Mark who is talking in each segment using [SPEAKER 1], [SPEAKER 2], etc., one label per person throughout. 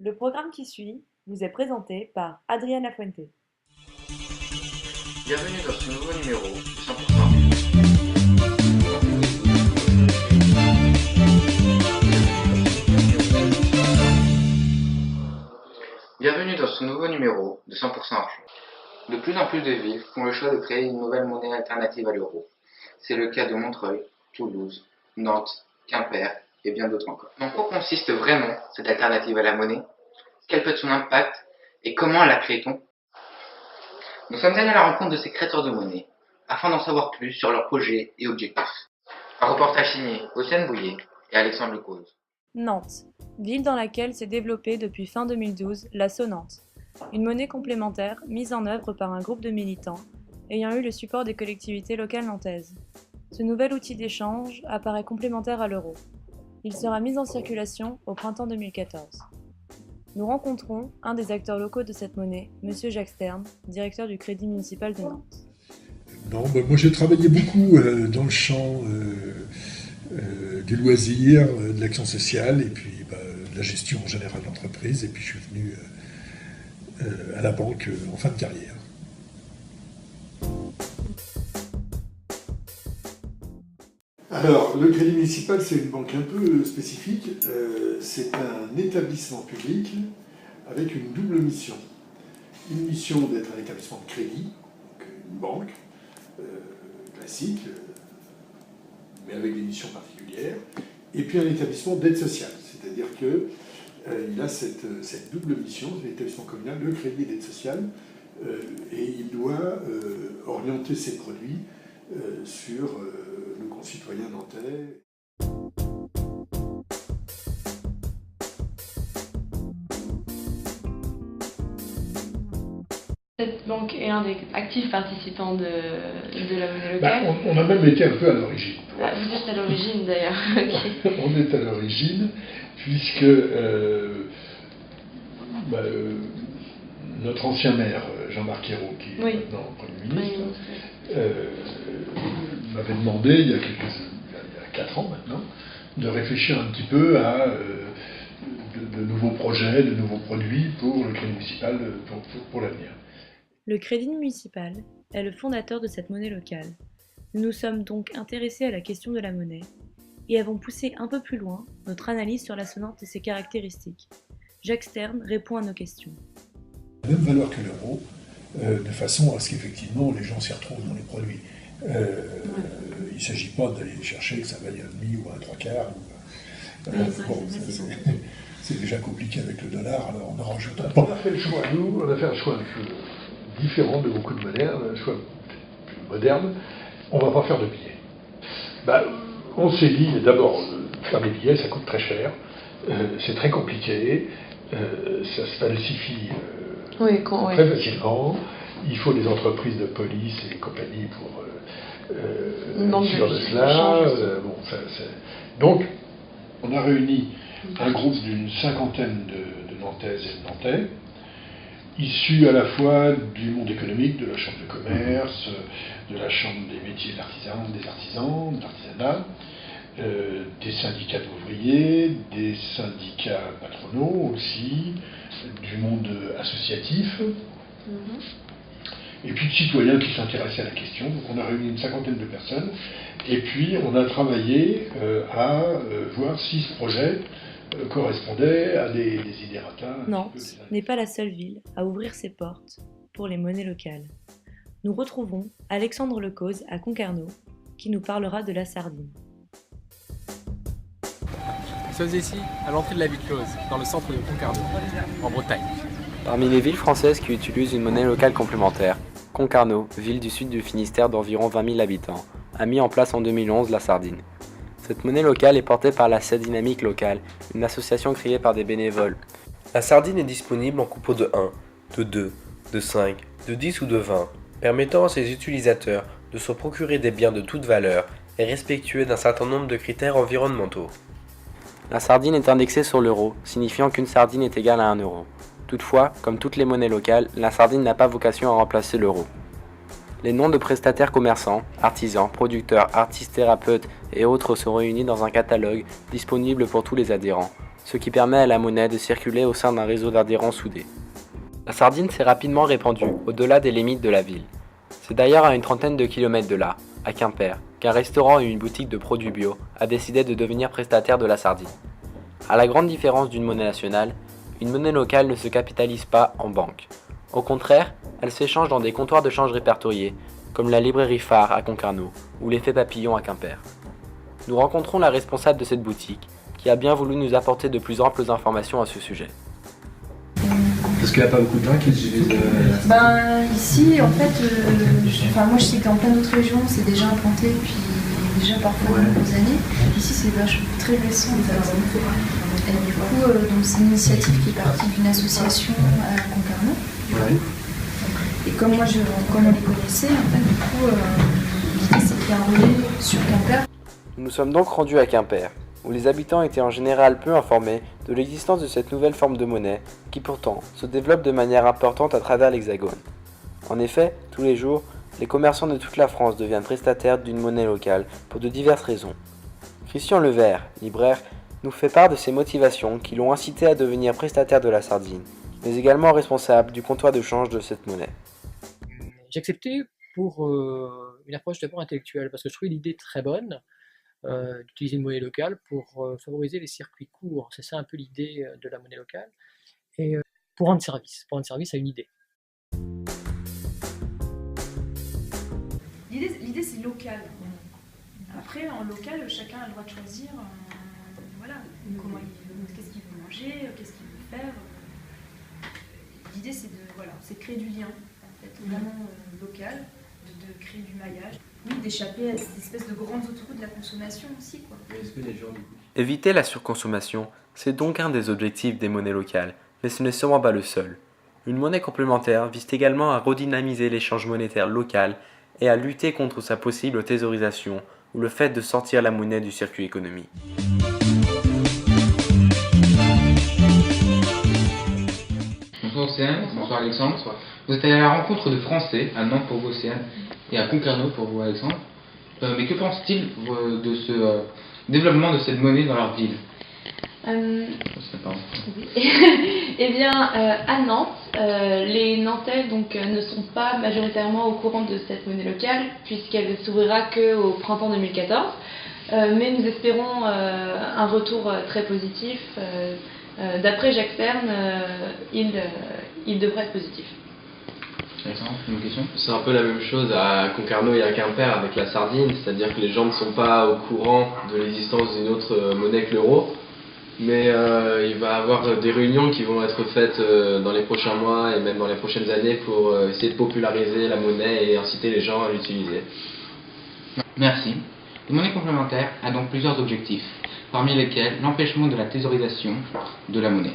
[SPEAKER 1] Le programme qui suit vous est présenté par Adriana Fuente.
[SPEAKER 2] Bienvenue dans ce nouveau numéro de 100%. Bienvenue dans ce nouveau numéro de 100% argent. De plus en plus de villes font le choix de créer une nouvelle monnaie alternative à l'euro. C'est le cas de Montreuil, Toulouse, Nantes, Quimper et bien d'autres encore. En quoi consiste vraiment cette alternative à la monnaie? Quel peut être son impact et comment la crée-t-on? Nous sommes allés à la rencontre de ces créateurs de monnaie afin d'en savoir plus sur leurs projets et objectifs. Un reportage signé Océane Bouillet et Alexandre Lecause.
[SPEAKER 1] Nantes, ville dans laquelle s'est développée depuis fin 2012 la Sonnante, une monnaie complémentaire mise en œuvre par un groupe de militants ayant eu le support des collectivités locales nantaises. Ce nouvel outil d'échange apparaît complémentaire à l'euro. Il sera mis en circulation au printemps 2014. Nous rencontrons un des acteurs locaux de cette monnaie, Monsieur Jacques Stern, directeur du Crédit municipal de Nantes.
[SPEAKER 3] Non, moi j'ai travaillé beaucoup dans le champ du loisir, de l'action sociale et puis de la gestion en général d'entreprise. Et puis je suis venu à la banque en fin de carrière. Alors, le Crédit municipal, c'est une banque un peu spécifique. C'est un établissement public avec une double mission. Une mission d'être un établissement de crédit, donc une banque classique, mais avec des missions particulières, et puis un établissement d'aide sociale, c'est-à-dire qu'il a cette double mission, c'est l'établissement communal, le crédit d'aide sociale, et il doit orienter ses produits sur nos concitoyens nantais.
[SPEAKER 4] Cette banque est un des actifs participants de la monnaie locale.
[SPEAKER 3] On a même été un peu à l'origine.
[SPEAKER 4] Ah, vous êtes à l'origine d'ailleurs. Okay.
[SPEAKER 3] On est à l'origine, puisque notre ancien maire, Jean-Marc Ayrault, qui est maintenant Premier ministre, m'avait demandé, il y a 4 ans maintenant, de réfléchir un petit peu à de nouveaux projets, de nouveaux produits pour le Crédit municipal pour l'avenir.
[SPEAKER 1] Le Crédit municipal est le fondateur de cette monnaie locale. Nous nous sommes donc intéressés à la question de la monnaie et avons poussé un peu plus loin notre analyse sur la Sonnante et ses caractéristiques. Jacques Stern répond à nos questions.
[SPEAKER 3] La même valeur que l'euro, de façon à ce qu'effectivement les gens s'y retrouvent dans les produits. Il ne s'agit pas d'aller chercher que ça vaille un demi ou un trois quarts. C'est déjà compliqué avec le dollar, alors on en rajoute un peu. On a fait un choix un peu différent de beaucoup de monnaies, un choix plus moderne. On ne va pas faire de billets. On s'est dit, d'abord, faire des billets, ça coûte très cher, c'est très compliqué, ça se falsifie très facilement, il faut des entreprises de police et compagnie pour sûr de cela. Donc, on a réuni un groupe d'une cinquantaine de Nantaises et de Nantais, issus à la fois du monde économique, de la chambre de commerce, de la chambre des métiers des artisans, de l'artisanat, des syndicats d'ouvriers, des syndicats patronaux aussi, du monde associatif, et puis de citoyens qui s'intéressaient à la question. Donc on a réuni une cinquantaine de personnes, et puis on a travaillé à voir si ce projet correspondait à des idérata.
[SPEAKER 1] Nantes n'est pas la seule ville à ouvrir ses portes pour les monnaies locales. Nous retrouvons Alexandre Lecause à Concarneau, qui nous parlera de la sardine.
[SPEAKER 5] Nous sommes ici, à l'entrée de la ville close, dans le centre de Concarneau, en Bretagne.
[SPEAKER 6] Parmi les villes françaises qui utilisent une monnaie locale complémentaire, Concarneau, ville du sud du Finistère d'environ 20 000 habitants, a mis en place en 2011 la sardine. Cette monnaie locale est portée par la Dynamique locale, une association créée par des bénévoles.
[SPEAKER 7] La sardine est disponible en coupons de 1, de 2, de 5, de 10 ou de 20, permettant à ses utilisateurs de se procurer des biens de toute valeur et respectueux d'un certain nombre de critères environnementaux.
[SPEAKER 6] La sardine est indexée sur l'euro, signifiant qu'une sardine est égale à 1 euro. Toutefois, comme toutes les monnaies locales, la sardine n'a pas vocation à remplacer l'euro. Les noms de prestataires commerçants, artisans, producteurs, artistes thérapeutes et autres sont réunis dans un catalogue disponible pour tous les adhérents. ce qui permet à la monnaie de circuler au sein d'un réseau d'adhérents soudés. La sardine s'est rapidement répandue au-delà des limites de la ville. C'est d'ailleurs à une trentaine de kilomètres de là, à Quimper, qu'un restaurant et une boutique de produits bio a décidé de devenir prestataire de la sardine. À la grande différence d'une monnaie nationale, une monnaie locale ne se capitalise pas en banque. Au contraire, elle s'échange dans des comptoirs de change répertoriés, comme la librairie Phare à Concarneau ou l'Effet Papillon à Quimper. Nous rencontrons la responsable de cette boutique, qui a bien voulu nous apporter de plus amples informations à ce sujet.
[SPEAKER 8] Parce qu'il n'y a pas beaucoup de gens qui utilisent
[SPEAKER 9] ici, en fait, moi je sais qu'en plein d'autres régions, c'est déjà implanté depuis déjà parfois de nombreuses années. Ici, c'est très récent en fait. Et du coup, donc, c'est une initiative qui est partie d'une association à Concarneau.
[SPEAKER 8] Ouais.
[SPEAKER 9] Et comme on les connaissait, en fait, du coup, l'idée c'est qu'il y a un relais sur Quimper.
[SPEAKER 6] Nous sommes donc rendus à Quimper, où les habitants étaient en général peu informés de l'existence de cette nouvelle forme de monnaie qui pourtant se développe de manière importante à travers l'Hexagone. En effet, tous les jours, les commerçants de toute la France deviennent prestataires d'une monnaie locale pour de diverses raisons. Christian Levert, libraire, nous fait part de ses motivations qui l'ont incité à devenir prestataire de la sardine, mais également responsable du comptoir de change de cette monnaie.
[SPEAKER 10] J'ai accepté pour une approche d'abord intellectuelle, parce que je trouvais l'idée très bonne d'utiliser une monnaie locale pour favoriser les circuits courts. C'est ça un peu l'idée de la monnaie locale. Et pour rendre service à une idée.
[SPEAKER 9] L'idée c'est local. Après, en local, chacun a le droit de choisir qu'est-ce qu'il veut manger, qu'est-ce qu'il veut faire. L'idée c'est de créer du lien, en fait, vraiment local, de créer du maillage. Oui, d'échapper à cette espèce de grandes autoroutes de la consommation aussi, quoi.
[SPEAKER 6] Éviter la surconsommation, c'est donc un des objectifs des monnaies locales, mais ce n'est sûrement pas le seul. Une monnaie complémentaire vise également à redynamiser l'échange monétaire local et à lutter contre sa possible thésaurisation ou le fait de sortir la monnaie du circuit économique.
[SPEAKER 2] Bonsoir Océane, bonsoir Alexandre. Bonsoir. Vous êtes allé à la rencontre de Français, à Nantes pour vous Océane, et à Concarneau pour vous Alexandre. Mais que pensent-ils de ce développement de cette monnaie dans leur ville?
[SPEAKER 4] Eh bien, à Nantes, les Nantais ne sont pas majoritairement au courant de cette monnaie locale, puisqu'elle s'ouvrira qu'au printemps 2014. Mais nous espérons un retour très positif. D'après Jacques Stern, il devrait être positif.
[SPEAKER 2] Une question?
[SPEAKER 5] C'est un peu la même chose à Concarneau et à Quimper avec la sardine, c'est-à-dire que les gens ne sont pas au courant de l'existence d'une autre monnaie que l'euro. Mais il va y avoir des réunions qui vont être faites dans les prochains mois et même dans les prochaines années pour essayer de populariser la monnaie et inciter les gens à l'utiliser.
[SPEAKER 2] Merci. La monnaie complémentaire a donc plusieurs objectifs, parmi lesquels l'empêchement de la thésaurisation de la monnaie.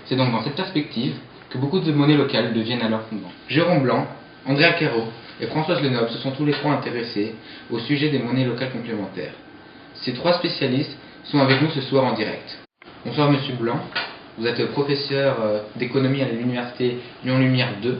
[SPEAKER 2] C'est donc dans cette perspective que beaucoup de monnaies locales deviennent alors fondement. Jérôme Blanc, André Acquero et Françoise Lenoble se sont tous les trois intéressés au sujet des monnaies locales complémentaires. Ces trois spécialistes sont avec nous ce soir en direct. Bonsoir Monsieur Blanc, vous êtes professeur d'économie à l'université Lyon Lumière 2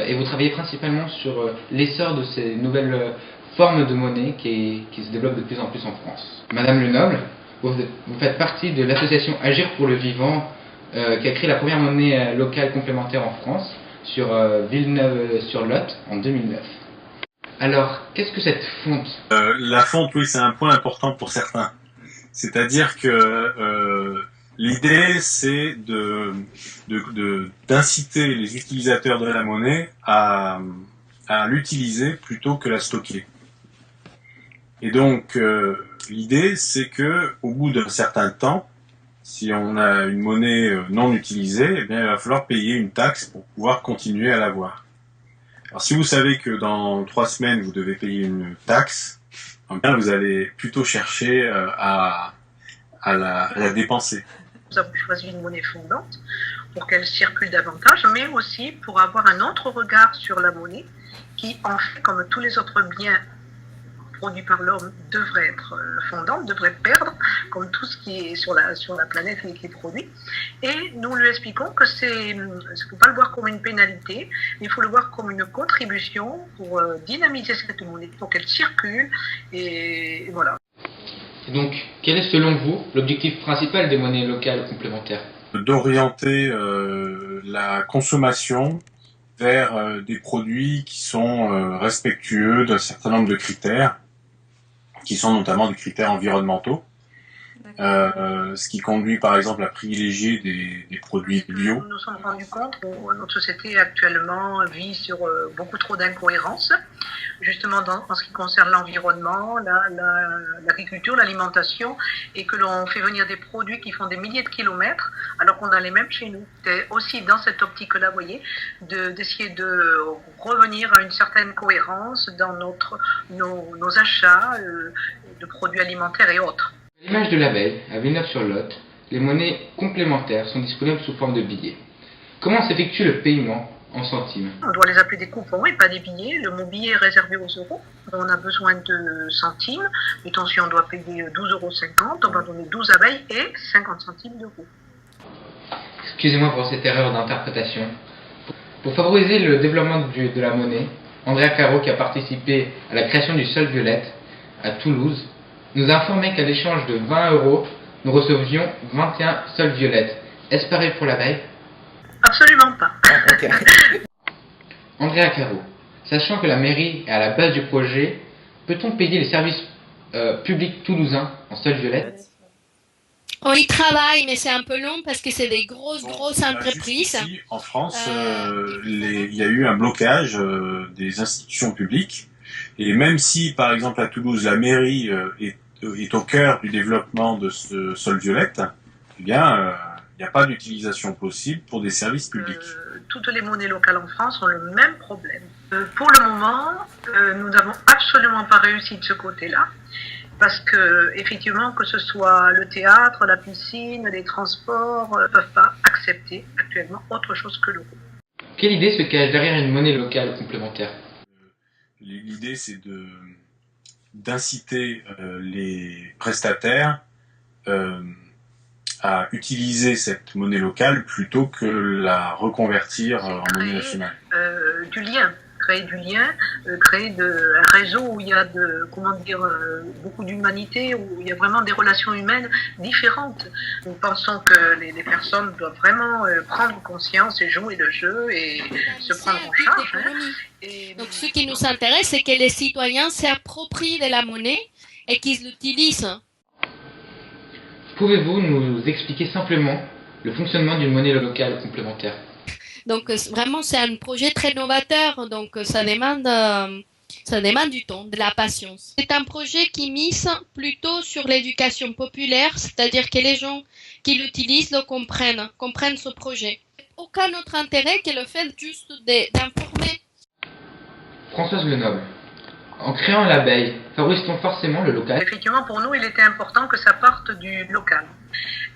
[SPEAKER 2] et vous travaillez principalement sur l'essor de ces nouvelles formes de monnaie qui se développent de plus en plus en France. Madame Lenoble, vous faites partie de l'association Agir pour le Vivant qui a créé la première monnaie locale complémentaire en France sur Villeneuve-sur-Lot en 2009. Alors, qu'est-ce que cette fonte?
[SPEAKER 11] La fonte, oui, c'est un point important pour certains. C'est-à-dire que l'idée, c'est d'inciter les utilisateurs de la monnaie à l'utiliser plutôt que la stocker. Et donc, l'idée, c'est que au bout d'un certain temps, si on a une monnaie non utilisée, eh bien, il va falloir payer une taxe pour pouvoir continuer à l'avoir. Alors, si vous savez que dans 3 semaines, vous devez payer une taxe, eh bien, vous allez plutôt chercher à la dépenser.
[SPEAKER 12] Nous avons choisi une monnaie fondante pour qu'elle circule davantage, mais aussi pour avoir un autre regard sur la monnaie qui, en fait, comme tous les autres biens produits par l'homme, devrait être fondante, devrait perdre, comme tout ce qui est sur la planète et qui est produit. Et nous lui expliquons que il ne faut pas le voir comme une pénalité, mais il faut le voir comme une contribution pour dynamiser cette monnaie, pour qu'elle circule, et voilà.
[SPEAKER 2] Et donc, quel est selon vous l'objectif principal des monnaies locales complémentaires?
[SPEAKER 11] D'orienter la consommation vers des produits qui sont respectueux d'un certain nombre de critères, qui sont notamment des critères environnementaux, ce qui conduit par exemple à privilégier des produits bio.
[SPEAKER 12] Nous nous sommes rendus compte que notre société actuellement vit sur beaucoup trop d'incohérences, justement en ce qui concerne l'environnement, l'agriculture, l'alimentation, et que l'on fait venir des produits qui font des milliers de kilomètres, alors qu'on a les mêmes chez nous. C'est aussi dans cette optique-là, vous voyez, d'essayer de revenir à une certaine cohérence dans nos achats de produits alimentaires et autres.
[SPEAKER 2] À l'image de l'abeille, à Villeneuve-sur-Lot, les monnaies complémentaires sont disponibles sous forme de billets. Comment s'effectue le paiement en centimes?
[SPEAKER 12] On doit les appeler des coupons et pas des billets. Le mot billet est réservé aux euros. On a besoin de centimes. Mettons, si on doit payer 12,50 €, on va donner 12 abeilles et 50 centimes d'euros.
[SPEAKER 2] Excusez-moi pour cette erreur d'interprétation. Pour favoriser le développement de la monnaie, Andrea Caro, qui a participé à la création du sol violette à Toulouse, nous a informé qu'à l'échange de 20 €, nous recevions 21 sols violettes. Est-ce pareil pour l'abeille?
[SPEAKER 12] Absolument pas.
[SPEAKER 2] Andrea Caro, sachant que la mairie est à la base du projet, peut-on payer les services publics toulousains en sols violettes?
[SPEAKER 13] On y travaille, mais c'est un peu long parce que c'est des grosses entreprises.
[SPEAKER 11] Ici, en France, il y a eu un blocage des institutions publiques. Et même si, par exemple, à Toulouse, la mairie est au cœur du développement de ce sol violette, eh bien, il n'y a pas d'utilisation possible pour des services publics.
[SPEAKER 12] Toutes les monnaies locales en France ont le même problème. Pour le moment, nous n'avons absolument pas réussi de ce côté-là. Parce que, effectivement, que ce soit le théâtre, la piscine, les transports, ne peuvent pas accepter actuellement autre chose que l'euro.
[SPEAKER 2] Quelle idée se cache derrière une monnaie locale complémentaire?
[SPEAKER 11] L'idée, c'est d'inciter les prestataires à utiliser cette monnaie locale plutôt que la reconvertir en monnaie nationale.
[SPEAKER 12] Du lien. Créer du lien, créer un réseau où il y a beaucoup d'humanité, où il y a vraiment des relations humaines différentes. Nous pensons que les personnes doivent vraiment prendre conscience et jouer le jeu et se prendre en charge.
[SPEAKER 13] Donc ce qui nous intéresse, c'est que les citoyens s'approprient de la monnaie et qu'ils l'utilisent.
[SPEAKER 2] Pouvez-vous nous expliquer simplement le fonctionnement d'une monnaie locale complémentaire?
[SPEAKER 13] Donc vraiment c'est un projet très novateur, donc ça demande du temps, de la patience. C'est un projet qui mise plutôt sur l'éducation populaire, c'est-à-dire que les gens qui l'utilisent le comprennent ce projet. Aucun autre intérêt que le fait juste d'informer.
[SPEAKER 2] Françoise Lenoble, en créant l'abeille, favorise-t-on forcément le local?
[SPEAKER 12] Effectivement, pour nous, il était important que ça parte du local.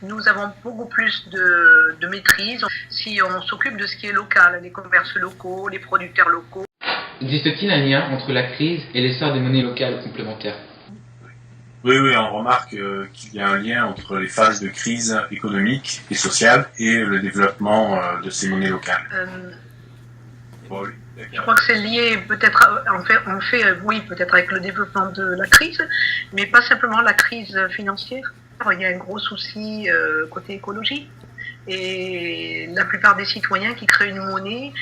[SPEAKER 12] Nous avons beaucoup plus de maîtrise si on s'occupe de ce qui est local, les commerces locaux, les producteurs locaux.
[SPEAKER 2] Existe-t-il un lien entre la crise et l'essor des monnaies locales complémentaires?
[SPEAKER 11] Oui, on remarque qu'il y a un lien entre les phases de crise économique et sociale et le développement de ces monnaies locales.
[SPEAKER 12] Oui. Je crois que c'est lié peut-être, peut-être avec le développement de la crise, mais pas simplement la crise financière. Il y a un gros souci côté écologie et la plupart des citoyens qui créent une monnaie,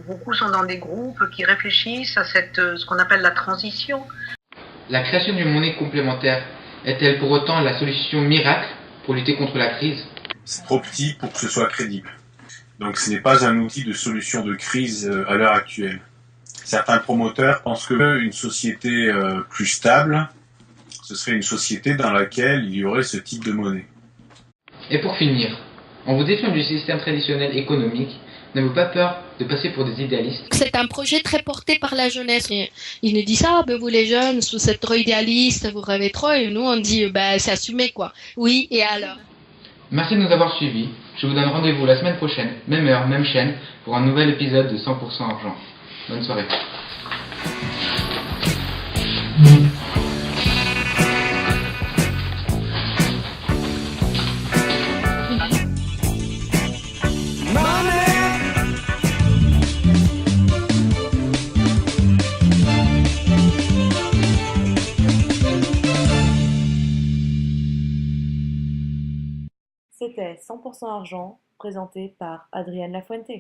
[SPEAKER 12] beaucoup sont dans des groupes qui réfléchissent à ce qu'on appelle la transition.
[SPEAKER 2] La création d'une monnaie complémentaire est-elle pour autant la solution miracle pour lutter contre la crise?
[SPEAKER 11] C'est trop petit pour que ce soit crédible. Donc ce n'est pas un outil de solution de crise à l'heure actuelle. Certains promoteurs pensent qu'une société plus stable, ce serait une société dans laquelle il y aurait ce type de monnaie.
[SPEAKER 2] Et pour finir, en vous défiant du système traditionnel économique, n'avez-vous pas peur de passer pour des idéalistes?
[SPEAKER 13] C'est un projet très porté par la jeunesse. Ils nous disent vous les jeunes, vous êtes trop idéalistes, vous rêvez trop, et nous on dit c'est assumé quoi. Oui, et alors?
[SPEAKER 2] Merci de nous avoir suivis. Je vous donne rendez-vous la semaine prochaine, même heure, même chaîne, pour un nouvel épisode de 100% Argent. Bonne soirée.
[SPEAKER 1] était 100% argent, présenté par Adrienne Lafuente.